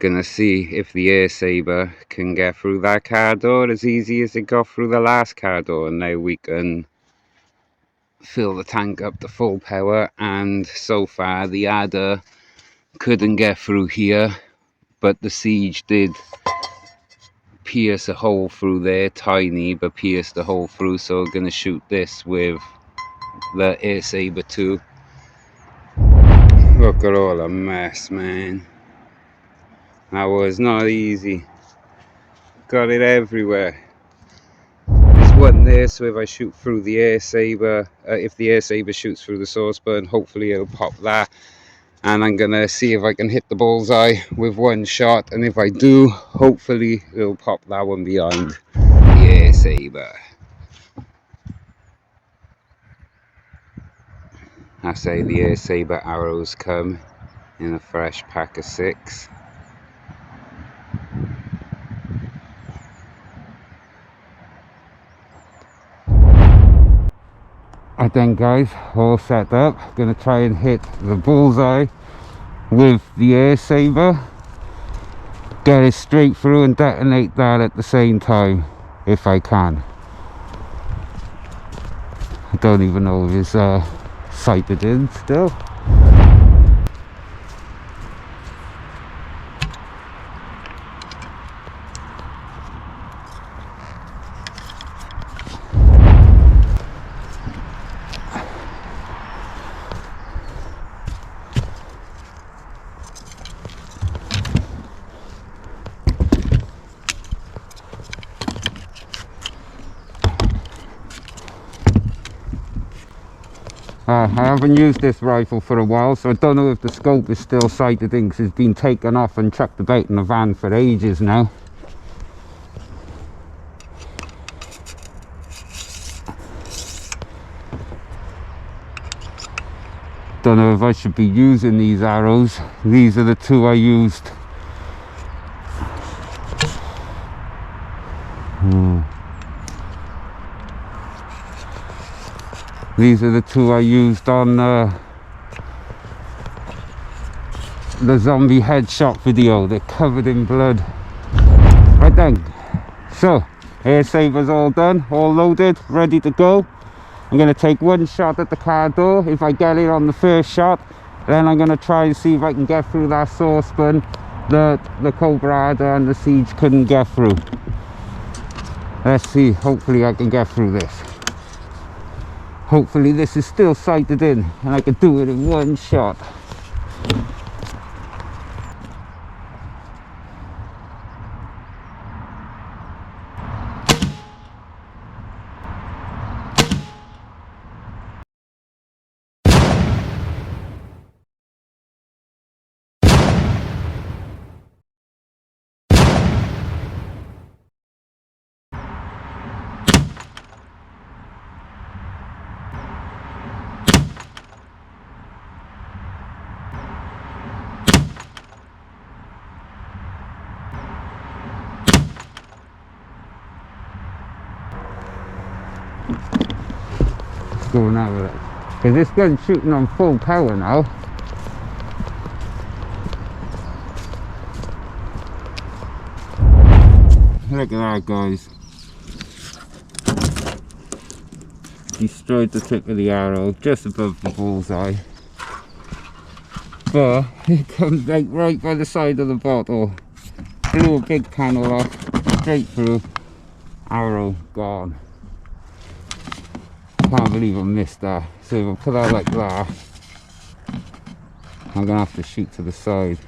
Gonna see if the AirSaber can get through that car door as easy as it got through the last car door. And now we can fill the tank up to full power, and so far the adder couldn't get through here, but the Siege did pierce a hole through there, tiny, but pierced a hole through. So we're gonna shoot this with the AirSaber too. Look at all the mess, man. That was not easy. Got it everywhere. There's one there, so if I shoot through the AirSaber, if the AirSaber shoots through the saucepan, hopefully it'll pop that. And I'm gonna see if I can hit the bullseye with one shot, and if I do, hopefully it'll pop that one behind the AirSaber. That's how the AirSaber arrows come in a fresh pack of 6. And then guys, all set up, gonna try and hit the bullseye with the AirSaber, get it straight through and detonate that at the same time if I can. I don't even know if it's sighted in still. I haven't used this rifle for a while, so I don't know if the scope is still sighted in, because it's been taken off and chucked about in the van for ages now. Don't know if I should be using these arrows. These are the two I used. These are the two I used on the zombie headshot video. They're covered in blood. Right then, so AirSaber's all done, all loaded, ready to go. I'm going to take one shot at the car door. If I get it on the first shot, then I'm going to try and see if I can get through that saucepan that the Cobra Adder and the Siege couldn't get through. Let's see, hopefully I can get through this. Hopefully this is still sighted in and I can do it in one shot. Going out with it, because this gun's shooting on full power now. Look at that, guys. Destroyed the tip of the arrow just above the bullseye, but it comes like right by the side of the bottle. Blew a big panel off, straight through, arrow gone. Can't believe I missed that. So if I put that like that, I'm gonna have to shoot to the side.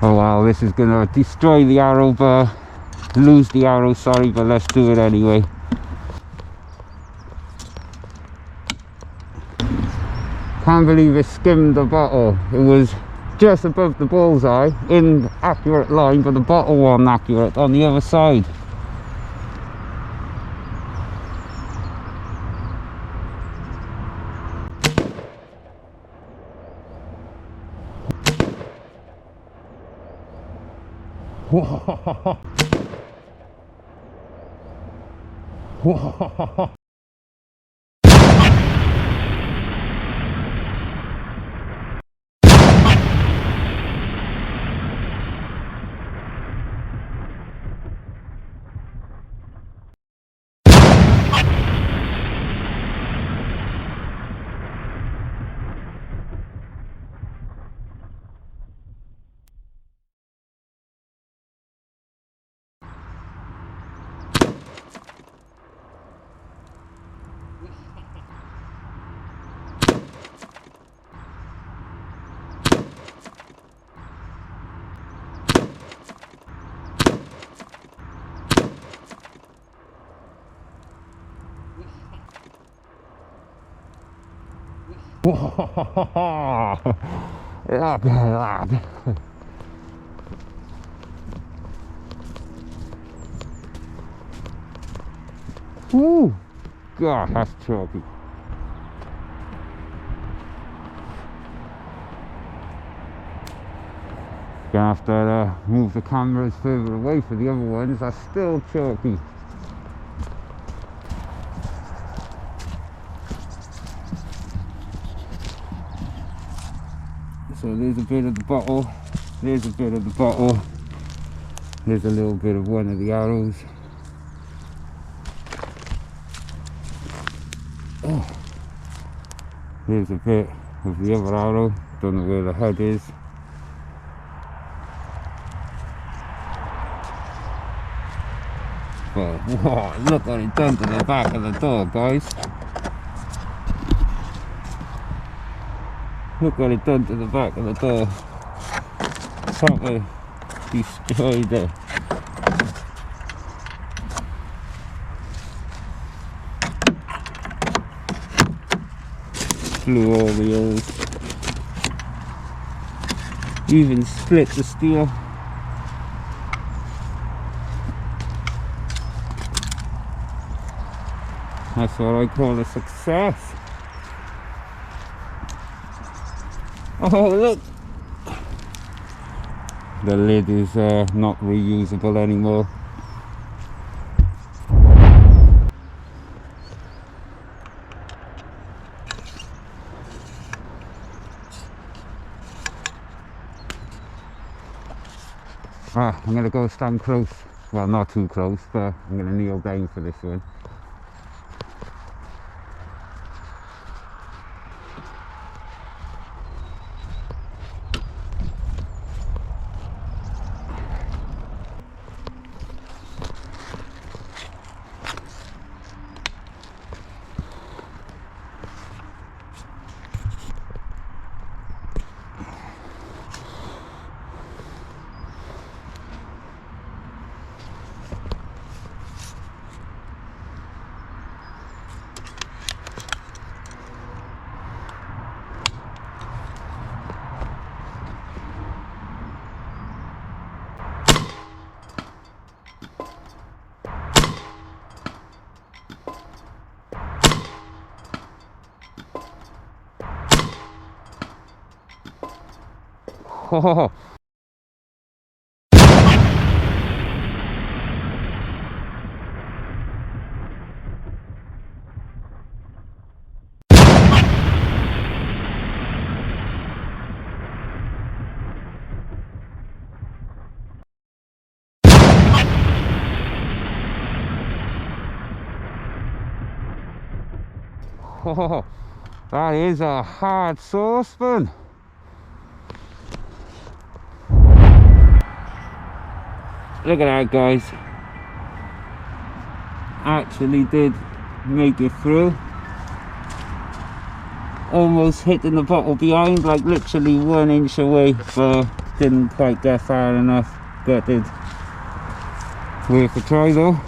Oh wow, this is gonna destroy the arrow bar, lose the arrow, sorry, but let's do it anyway. Can't believe it skimmed the bottle. It was just above the bullseye, in accurate line, but the bottle wasn't accurate on the other side. Okay, lad. Woo! God, that's choppy. Gonna have to move the cameras further away for the other ones. That's still choppy. So there's a bit of the bottle, there's a bit of the bottle, there's a little bit of one of the arrows. Oh, there's a bit of the other arrow, don't know where the head is. But whoa, look what it done to the back of the door, guys. Look what it done to the back of the door. Proper destroyed it. Blew all the holes. Even split the steel. That's what I call a success. Oh look! The lid is not reusable anymore. Ah, I'm going to go stand close. Well, not too close, but I'm going to kneel down for this one. Oh. Oh, that is a hard saucepan. Look at that, guys. Actually did make it through. Almost hitting the bottle behind, like literally 1 inch away, but didn't quite get far enough. But did worth a try though.